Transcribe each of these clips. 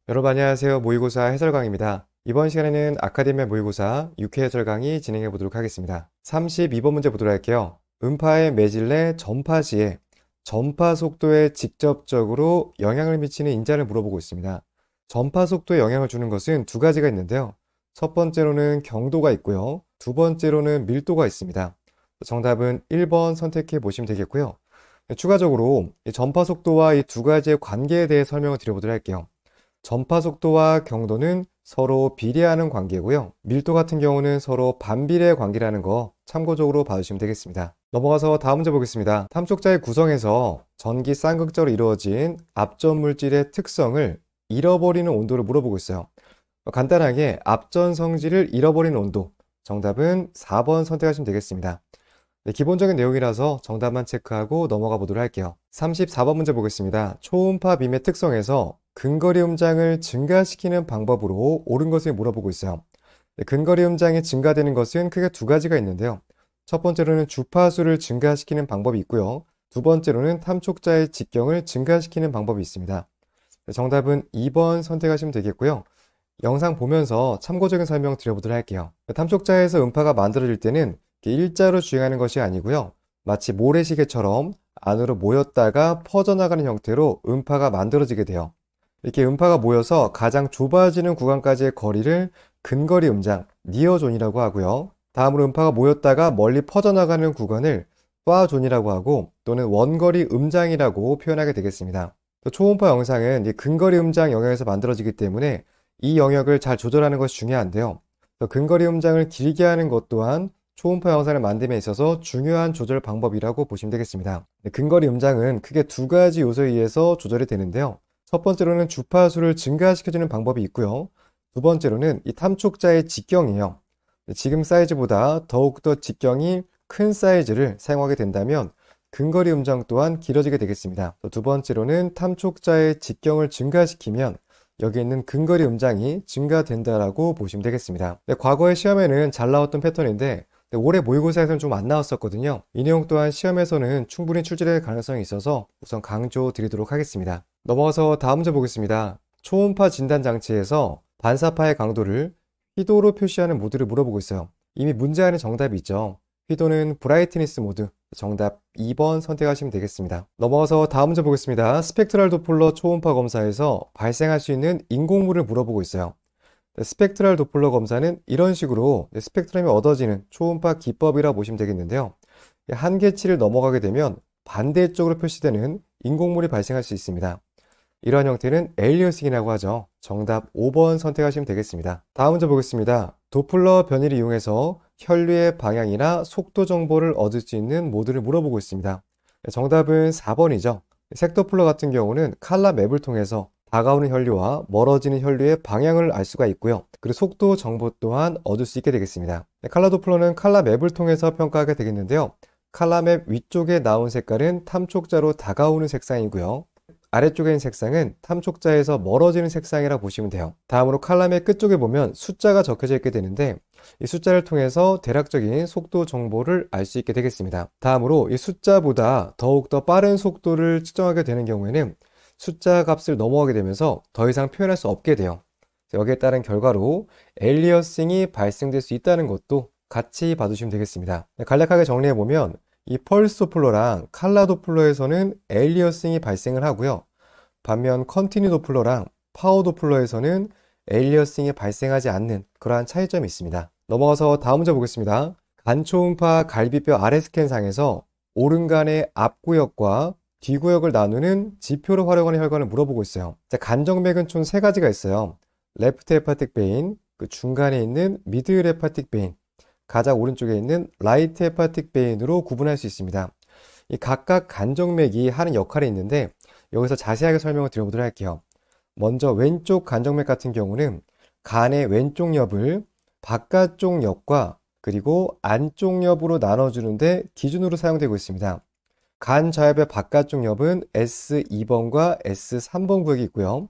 여러분 안녕하세요. 모의고사 해설 강의입니다. 이번 시간에는 아카데미아 모의고사 6회 해설 강의 진행해 보도록 하겠습니다. 32번 문제 보도록 할게요. 음파의 매질 내 전파 시에 전파 속도에 직접적으로 영향을 미치는 인자를 물어보고 있습니다. 전파 속도에 영향을 주는 것은 두 가지가 있는데요. 첫 번째로는 경도가 있고요. 두 번째로는 밀도가 있습니다. 정답은 1번 선택해 보시면 되겠고요. 추가적으로 이 전파 속도와 이 두 가지의 관계에 대해 설명을 드려보도록 할게요. 전파 속도와 경도는 서로 비례하는 관계고요. 밀도 같은 경우는 서로 반비례 관계라는 거 참고적으로 봐주시면 되겠습니다. 넘어가서 다음 문제 보겠습니다. 탐촉자의 구성에서 전기 쌍극자로 이루어진 앞전 물질의 특성을 잃어버리는 온도를 물어보고 있어요. 간단하게 앞전 성질을 잃어버리는 온도. 정답은 4번 선택하시면 되겠습니다. 네, 기본적인 내용이라서 정답만 체크하고 넘어가 보도록 할게요. 34번 문제 보겠습니다. 초음파 빔의 특성에서 근거리 음장을 증가시키는 방법으로 옳은 것을 물어보고 있어요. 네, 근거리 음장이 증가되는 것은 크게 두 가지가 있는데요. 첫 번째로는 주파수를 증가시키는 방법이 있고요. 두 번째로는 탐촉자의 직경을 증가시키는 방법이 있습니다. 네, 정답은 2번 선택하시면 되겠고요. 영상 보면서 참고적인 설명 드려보도록 할게요. 탐촉자에서 음파가 만들어질 때는 일자로 주행하는 것이 아니고요. 마치 모래시계처럼 안으로 모였다가 퍼져나가는 형태로 음파가 만들어지게 돼요. 이렇게 음파가 모여서 가장 좁아지는 구간까지의 거리를 근거리 음장, 니어존이라고 하고요. 다음으로 음파가 모였다가 멀리 퍼져나가는 구간을 파존이라고 하고 또는 원거리 음장이라고 표현하게 되겠습니다. 또 초음파 영상은 이 근거리 음장 영역에서 만들어지기 때문에 이 영역을 잘 조절하는 것이 중요한데요. 또 근거리 음장을 길게 하는 것 또한 초음파 영상을 만듦에 있어서 중요한 조절 방법이라고 보시면 되겠습니다. 근거리 음장은 크게 두 가지 요소에 의해서 조절이 되는데요. 첫 번째로는 주파수를 증가시켜주는 방법이 있고요. 두 번째로는 이 탐촉자의 직경이에요. 지금 사이즈보다 더욱더 직경이 큰 사이즈를 사용하게 된다면 근거리 음장 또한 길어지게 되겠습니다. 두 번째로는 탐촉자의 직경을 증가시키면 여기 있는 근거리 음장이 증가된다라고 보시면 되겠습니다. 과거의 시험에는 잘 나왔던 패턴인데 올해 모의고사에서는 좀 안 나왔었거든요. 이 내용 또한 시험에서는 충분히 출제될 가능성이 있어서 우선 강조 드리도록 하겠습니다. 넘어가서 다음 문제 보겠습니다. 초음파 진단 장치에서 반사파의 강도를 휘도로 표시하는 모드를 물어보고 있어요. 이미 문제 안에 정답이 있죠. 휘도는 브라이트니스 모드. 정답 2번 선택하시면 되겠습니다. 넘어가서 다음 문제 보겠습니다. 스펙트럴 도플러 초음파 검사에서 발생할 수 있는 인공물을 물어보고 있어요. 스펙트럴 도플러 검사는 이런 식으로 스펙트럼이 얻어지는 초음파 기법이라고 보시면 되겠는데요. 한계치를 넘어가게 되면 반대쪽으로 표시되는 인공물이 발생할 수 있습니다. 이러한 형태는 에일리어싱이라고 하죠. 정답 5번 선택하시면 되겠습니다. 다음 문제 보겠습니다. 도플러 변이를 이용해서 혈류의 방향이나 속도 정보를 얻을 수 있는 모드를 물어보고 있습니다. 정답은 4번이죠. 색도플러 같은 경우는 칼라 맵을 통해서 다가오는 혈류와 멀어지는 혈류의 방향을 알 수가 있고요. 그리고 속도 정보 또한 얻을 수 있게 되겠습니다. 칼라 도플러는 칼라 맵을 통해서 평가하게 되겠는데요. 칼라 맵 위쪽에 나온 색깔은 탐촉자로 다가오는 색상이고요. 아래쪽에 있는 색상은 탐촉자에서 멀어지는 색상이라 보시면 돼요. 다음으로 칼럼의 끝쪽에 보면 숫자가 적혀져 있게 되는데 이 숫자를 통해서 대략적인 속도 정보를 알 수 있게 되겠습니다. 다음으로 이 숫자보다 더욱더 빠른 속도를 측정하게 되는 경우에는 숫자 값을 넘어가게 되면서 더 이상 표현할 수 없게 돼요. 여기에 따른 결과로 엘리어싱이 발생될 수 있다는 것도 같이 봐두시면 되겠습니다. 간략하게 정리해보면 이 펄스 도플러랑 칼라 도플러에서는 에일리어싱이 발생을 하고요. 반면 컨티뉴 도플러랑 파워 도플러에서는 에일리어싱이 발생하지 않는 그러한 차이점이 있습니다. 넘어가서 다음 문제 보겠습니다. 간초음파 갈비뼈 아래 스캔상에서 오른간의 앞구역과 뒤구역을 나누는 지표를 활용하는 혈관을 물어보고 있어요. 간정맥은 총 세 가지가 있어요. 레프트 헤파틱 베인, 그 중간에 있는 미드 헤파틱 베인, 가장 오른쪽에 있는 라이트 헤파틱 베인으로 구분할 수 있습니다. 이 각각 간정맥이 하는 역할이 있는데 여기서 자세하게 설명을 드려보도록 할게요. 먼저 왼쪽 간정맥 같은 경우는 간의 왼쪽 옆을 바깥쪽 옆과 그리고 안쪽 옆으로 나눠주는데 기준으로 사용되고 있습니다. 간 좌엽의 바깥쪽 옆은 S2번과 S3번 구역이 있고요.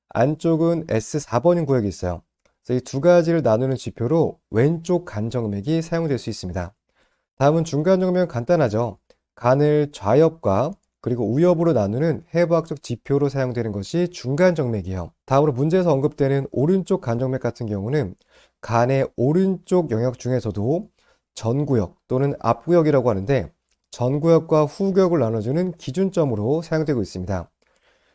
안쪽은 S4번인 구역이 있어요. 이 두 가지를 나누는 지표로 왼쪽 간정맥이 사용될 수 있습니다. 다음은 중간정맥은 간단하죠. 간을 좌엽과 그리고 우엽으로 나누는 해부학적 지표로 사용되는 것이 중간정맥이에요. 다음으로 문제에서 언급되는 오른쪽 간정맥 같은 경우는 간의 오른쪽 영역 중에서도 전구역 또는 앞구역이라고 하는데 전구역과 후구역을 나눠주는 기준점으로 사용되고 있습니다.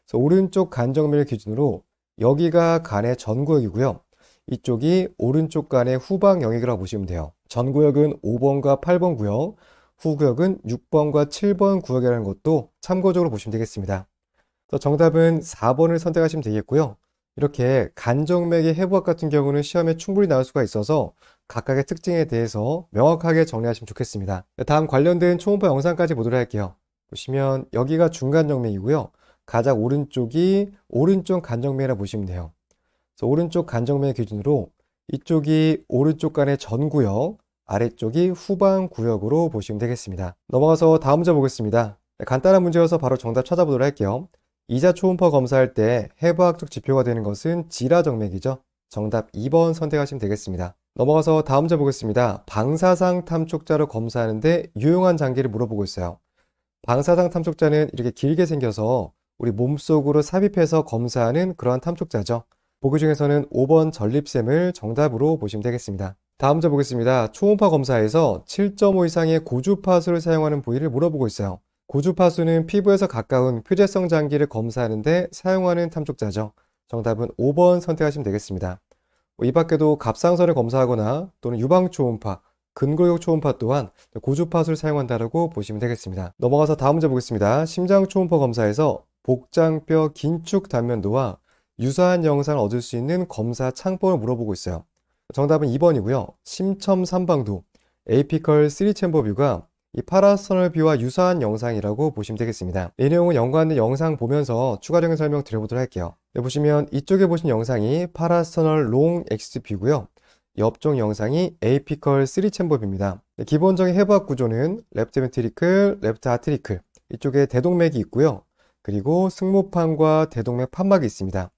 그래서 오른쪽 간정맥을 기준으로 여기가 간의 전구역이고요. 이쪽이 오른쪽 간의 후방 영역이라고 보시면 돼요. 전구역은 5번과 8번 구역, 후구역은 6번과 7번 구역이라는 것도 참고적으로 보시면 되겠습니다. 정답은 4번을 선택하시면 되겠고요. 이렇게 간정맥의 해부학 같은 경우는 시험에 충분히 나올 수가 있어서 각각의 특징에 대해서 명확하게 정리하시면 좋겠습니다. 다음 관련된 초음파 영상까지 보도록 할게요. 보시면 여기가 중간정맥이고요. 가장 오른쪽이 오른쪽 간정맥이라고 보시면 돼요. 그래서 오른쪽 간정맥 기준으로 이쪽이 오른쪽 간의 전구역, 아래쪽이 후방 구역으로 보시면 되겠습니다. 넘어가서 다음 문제 보겠습니다. 간단한 문제여서 바로 정답 찾아보도록 할게요. 이자 초음파 검사할 때 해부학적 지표가 되는 것은 지라정맥이죠. 정답 2번 선택하시면 되겠습니다. 넘어가서 다음 문제 보겠습니다. 방사상 탐촉자로 검사하는데 유용한 장기를 물어보고 있어요. 방사상 탐촉자는 이렇게 길게 생겨서 우리 몸속으로 삽입해서 검사하는 그러한 탐촉자죠. 보기 중에서는 5번 전립샘을 정답으로 보시면 되겠습니다. 다음 문제 보겠습니다. 초음파 검사에서 7.5 이상의 고주파수를 사용하는 부위를 물어보고 있어요. 고주파수는 피부에서 가까운 표재성 장기를 검사하는데 사용하는 탐촉자죠. 정답은 5번 선택하시면 되겠습니다. 이 밖에도 갑상선을 검사하거나 또는 유방초음파, 근골격 초음파 또한 고주파수를 사용한다고 보시면 되겠습니다. 넘어가서 다음 문제 보겠습니다. 심장초음파 검사에서 복장뼈 긴축 단면도와 유사한 영상을 얻을 수 있는 검사 창법을 물어보고 있어요. 정답은 2번이고요. 심첨 3방도, 에이피컬 3챔버 뷰가 이 파라서널 뷰와 유사한 영상이라고 보시면 되겠습니다. 이 내용은 연관된 영상 보면서 추가적인 설명 드려보도록 할게요. 보시면 이쪽에 보신 영상이 파라서널 롱 엑스 뷰고요. 옆쪽 영상이 에이피컬 3챔버 뷰입니다. 기본적인 해부학 구조는 레프트 벤트리클, 레프트 아트리클, 이쪽에 대동맥이 있고요. 그리고 승모판과 대동맥 판막이 있습니다.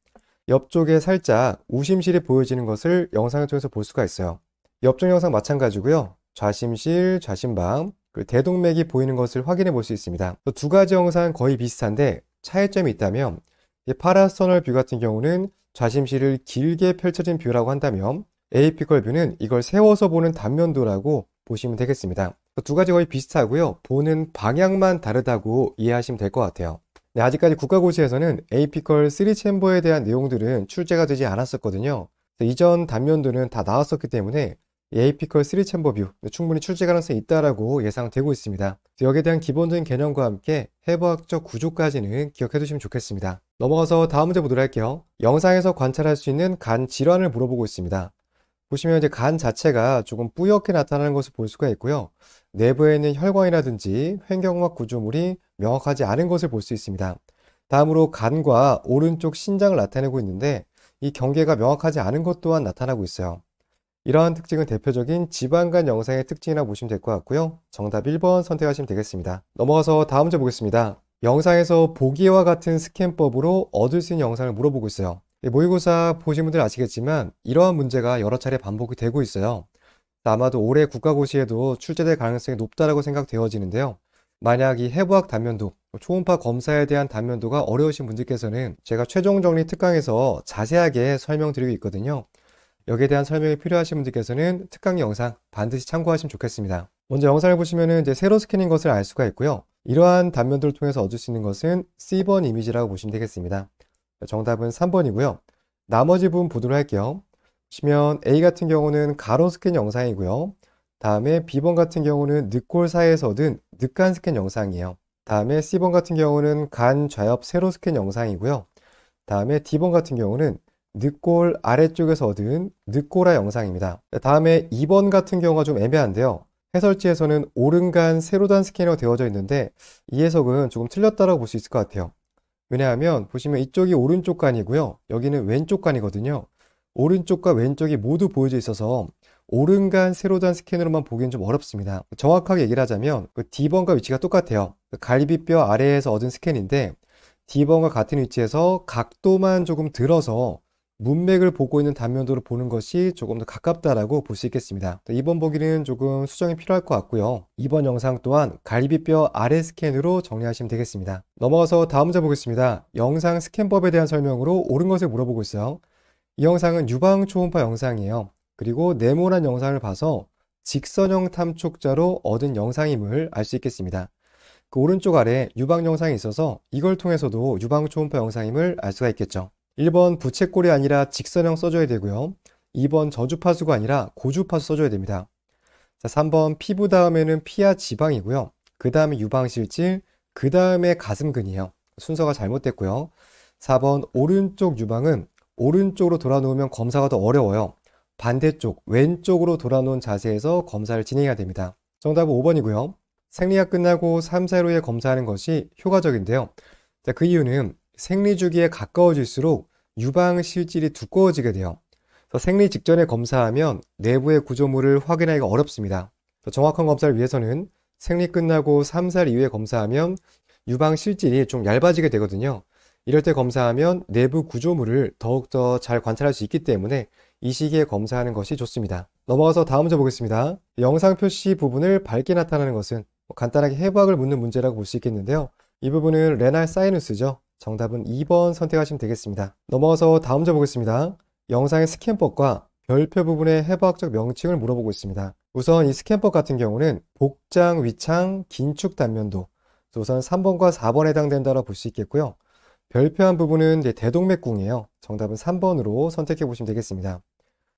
옆쪽에 살짝 우심실이 보여지는 것을 영상을 통해서 볼 수가 있어요. 옆쪽 영상 마찬가지고요. 좌심실, 좌심방, 그리고 대동맥이 보이는 것을 확인해 볼 수 있습니다. 두 가지 영상 거의 비슷한데 차이점이 있다면 이 파라서널 뷰 같은 경우는 좌심실을 길게 펼쳐진 뷰라고 한다면 에이피컬 뷰는 이걸 세워서 보는 단면도라고 보시면 되겠습니다. 두 가지 거의 비슷하고요. 보는 방향만 다르다고 이해하시면 될 것 같아요. 네, 아직까지 국가고시에서는 에이피컬 3챔버에 대한 내용들은 출제가 되지 않았었거든요. 이전 단면도는 다 나왔었기 때문에 에이피컬 3챔버 뷰 충분히 출제 가능성이 있다라고 예상되고 있습니다. 여기에 대한 기본적인 개념과 함께 해부학적 구조까지는 기억해 두시면 좋겠습니다. 넘어가서 다음 문제 보도록 할게요. 영상에서 관찰할 수 있는 간 질환을 물어보고 있습니다. 보시면 이제 간 자체가 조금 뿌옇게 나타나는 것을 볼 수가 있고요. 내부에 있는 혈관이라든지 횡격막 구조물이 명확하지 않은 것을 볼 수 있습니다. 다음으로 간과 오른쪽 신장을 나타내고 있는데 이 경계가 명확하지 않은 것 또한 나타나고 있어요. 이러한 특징은 대표적인 지방간 영상의 특징이라고 보시면 될 것 같고요. 정답 1번 선택하시면 되겠습니다. 넘어가서 다음 문제 보겠습니다. 영상에서 보기와 같은 스캔법으로 얻을 수 있는 영상을 물어보고 있어요. 모의고사 보신 분들 아시겠지만 이러한 문제가 여러 차례 반복이 되고 있어요. 아마도 올해 국가고시에도 출제될 가능성이 높다고 생각되어지는데요. 만약 이 해부학 단면도, 초음파 검사에 대한 단면도가 어려우신 분들께서는 제가 최종 정리 특강에서 자세하게 설명드리고 있거든요. 여기에 대한 설명이 필요하신 분들께서는 특강 영상 반드시 참고하시면 좋겠습니다. 먼저 영상을 보시면 이제 세로 스캔인 것을 알 수가 있고요. 이러한 단면도를 통해서 얻을 수 있는 것은 C번 이미지라고 보시면 되겠습니다. 정답은 3번이고요. 나머지 부분 보도록 할게요. 보시면 A 같은 경우는 가로 스캔 영상이고요. 다음에 B번 같은 경우는 늑골 사이에서 얻은 늑간 스캔 영상이에요. 다음에 C번 같은 경우는 간 좌엽 세로 스캔 영상이고요. 다음에 D번 같은 경우는 늑골 아래쪽에서 얻은 늑골화 영상입니다. 다음에 2번 같은 경우가 좀 애매한데요. 해설지에서는 오른간 세로단 스캐너가 되어져 있는데 이 해석은 조금 틀렸다고 볼 수 있을 것 같아요. 왜냐하면 보시면 이쪽이 오른쪽 간이고요. 여기는 왼쪽 간이거든요. 오른쪽과 왼쪽이 모두 보여져 있어서 오른간 세로단 스캔으로만 보기엔 좀 어렵습니다. 정확하게 얘기를 하자면 D번과 위치가 똑같아요. 갈비뼈 아래에서 얻은 스캔인데 D번과 같은 위치에서 각도만 조금 들어서 문맥을 보고 있는 단면도를 보는 것이 조금 더 가깝다라고 볼 수 있겠습니다. 이번 보기는 조금 수정이 필요할 것 같고요. 이번 영상 또한 갈비뼈 아래 스캔으로 정리하시면 되겠습니다. 넘어가서 다음 문제 보겠습니다. 영상 스캔법에 대한 설명으로 옳은 것을 물어보고 있어요. 이 영상은 유방 초음파 영상이에요. 그리고 네모난 영상을 봐서 직선형 탐촉자로 얻은 영상임을 알 수 있겠습니다. 그 오른쪽 아래 유방 영상이 있어서 이걸 통해서도 유방 초음파 영상임을 알 수가 있겠죠. 1번 부채꼴이 아니라 직선형 써줘야 되고요. 2번 저주파수가 아니라 고주파수 써줘야 됩니다. 자, 3번 피부 다음에는 피하 지방이고요. 그 다음에 유방실질, 그 다음에 가슴근이에요. 순서가 잘못됐고요. 4번 오른쪽 유방은 오른쪽으로 돌아 놓으면 검사가 더 어려워요. 반대쪽 왼쪽으로 돌아 놓은 자세에서 검사를 진행해야 됩니다. 정답은 5번이고요. 생리가 끝나고 3, 4일 후에 검사하는 것이 효과적인데요. 자, 그 이유는 생리 주기에 가까워질수록 유방 실질이 두꺼워지게 돼요. 그래서 생리 직전에 검사하면 내부의 구조물을 확인하기가 어렵습니다. 정확한 검사를 위해서는 생리 끝나고 3, 4일 이후에 검사하면 유방 실질이 좀 얇아지게 되거든요. 이럴 때 검사하면 내부 구조물을 더욱더 잘 관찰할 수 있기 때문에 이 시기에 검사하는 것이 좋습니다. 넘어가서 다음 문제 보겠습니다. 영상 표시 부분을 밝게 나타나는 것은 간단하게 해부학을 묻는 문제라고 볼 수 있겠는데요. 이 부분은 레날 사이누스죠. 정답은 2번 선택하시면 되겠습니다. 넘어가서 다음 문제 보겠습니다. 영상의 스캔법과 별표 부분의 해부학적 명칭을 물어보고 있습니다. 우선 이 스캔법 같은 경우는 복장, 위창, 긴축 단면도, 우선 3번과 4번에 해당된다고 볼 수 있겠고요. 별표한 부분은 대동맥궁이에요. 정답은 3번으로 선택해 보시면 되겠습니다.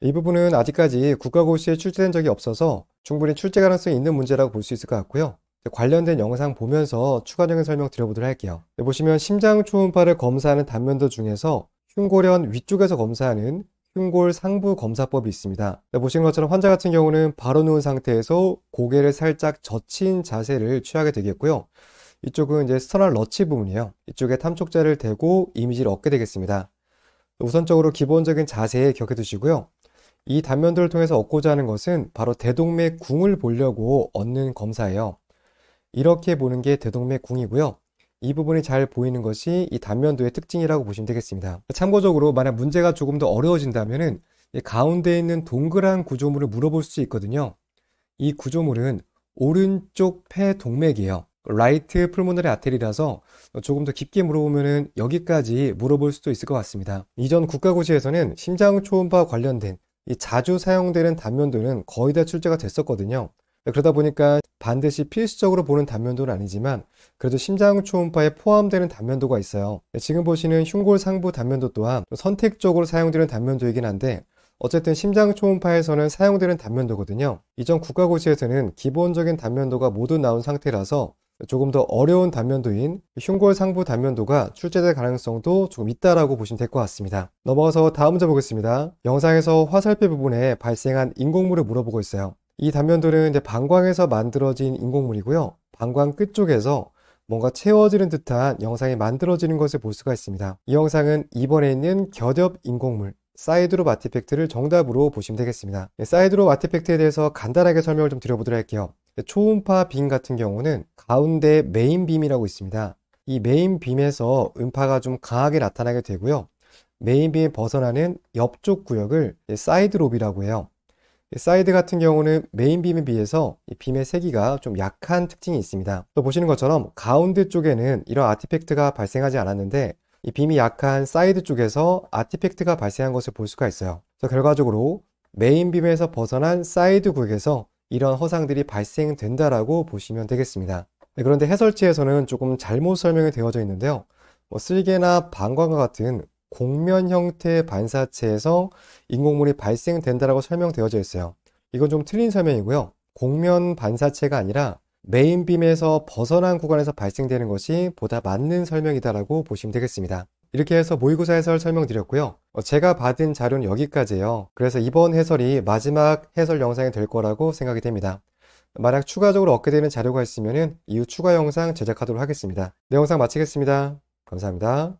이 부분은 아직까지 국가고시에 출제된 적이 없어서 충분히 출제 가능성이 있는 문제라고 볼 수 있을 것 같고요. 관련된 영상 보면서 추가적인 설명 드려보도록 할게요. 보시면 심장 초음파를 검사하는 단면도 중에서 흉골연 위쪽에서 검사하는 흉골 상부 검사법이 있습니다. 보시는 것처럼 환자 같은 경우는 바로 누운 상태에서 고개를 살짝 젖힌 자세를 취하게 되겠고요. 이쪽은 이제 스터널 러치 부분이에요. 이쪽에 탐촉자를 대고 이미지를 얻게 되겠습니다. 우선적으로 기본적인 자세 기억해 두시고요. 이 단면도를 통해서 얻고자 하는 것은 바로 대동맥궁을 보려고 얻는 검사예요. 이렇게 보는 게 대동맥궁이고요. 이 부분이 잘 보이는 것이 이 단면도의 특징이라고 보시면 되겠습니다. 참고적으로 만약 문제가 조금 더 어려워진다면은 가운데 있는 동그란 구조물을 물어볼 수 있거든요. 이 구조물은 오른쪽 폐 동맥이에요. 라이트 풀모너리 아테리라서 조금 더 깊게 물어보면은 여기까지 물어볼 수도 있을 것 같습니다. 이전 국가고시에서는 심장 초음파 관련된 이 자주 사용되는 단면도는 거의 다 출제가 됐었거든요. 그러다 보니까 반드시 필수적으로 보는 단면도는 아니지만 그래도 심장 초음파에 포함되는 단면도가 있어요. 지금 보시는 흉골 상부 단면도 또한 선택적으로 사용되는 단면도이긴 한데 어쨌든 심장 초음파에서는 사용되는 단면도거든요. 이전 국가고시에서는 기본적인 단면도가 모두 나온 상태라서 조금 더 어려운 단면도인 흉골 상부 단면도가 출제될 가능성도 조금 있다라고 보시면 될 것 같습니다. 넘어가서 다음 문제 보겠습니다. 영상에서 화살표 부분에 발생한 인공물을 물어보고 있어요. 이 단면도는 이제 방광에서 만들어진 인공물이고요. 방광 끝쪽에서 뭔가 채워지는 듯한 영상이 만들어지는 것을 볼 수가 있습니다. 이 영상은 2번에 있는 겨엽 인공물 사이드롭 아티팩트를 정답으로 보시면 되겠습니다. 사이드롭 아티팩트에 대해서 간단하게 설명을 좀 드려보도록 할게요. 초음파 빔 같은 경우는 가운데 메인 빔이라고 있습니다. 이 메인 빔에서 음파가 좀 강하게 나타나게 되고요. 메인 빔에 벗어나는 옆쪽 구역을 사이드 롭이라고 해요. 사이드 같은 경우는 메인 빔에 비해서 이 빔의 세기가 좀 약한 특징이 있습니다. 또 보시는 것처럼 가운데 쪽에는 이런 아티팩트가 발생하지 않았는데 이 빔이 약한 사이드 쪽에서 아티팩트가 발생한 것을 볼 수가 있어요. 그래서 결과적으로 메인 빔에서 벗어난 사이드 구역에서 이런 허상들이 발생된다라고 보시면 되겠습니다. 그런데 해설지에서는 조금 잘못 설명이 되어져 있는데요. 쓸개나 방광과 같은 곡면 형태의 반사체에서 인공물이 발생된다라고 설명되어져 있어요. 이건 좀 틀린 설명이고요. 곡면 반사체가 아니라 메인빔에서 벗어난 구간에서 발생되는 것이 보다 맞는 설명이다라고 보시면 되겠습니다. 이렇게 해서 모의고사 해설 설명드렸고요. 제가 받은 자료는 여기까지예요. 그래서 이번 해설이 마지막 해설 영상이 될 거라고 생각이 됩니다. 만약 추가적으로 얻게 되는 자료가 있으면 이후 추가 영상 제작하도록 하겠습니다. 네, 영상 마치겠습니다. 감사합니다.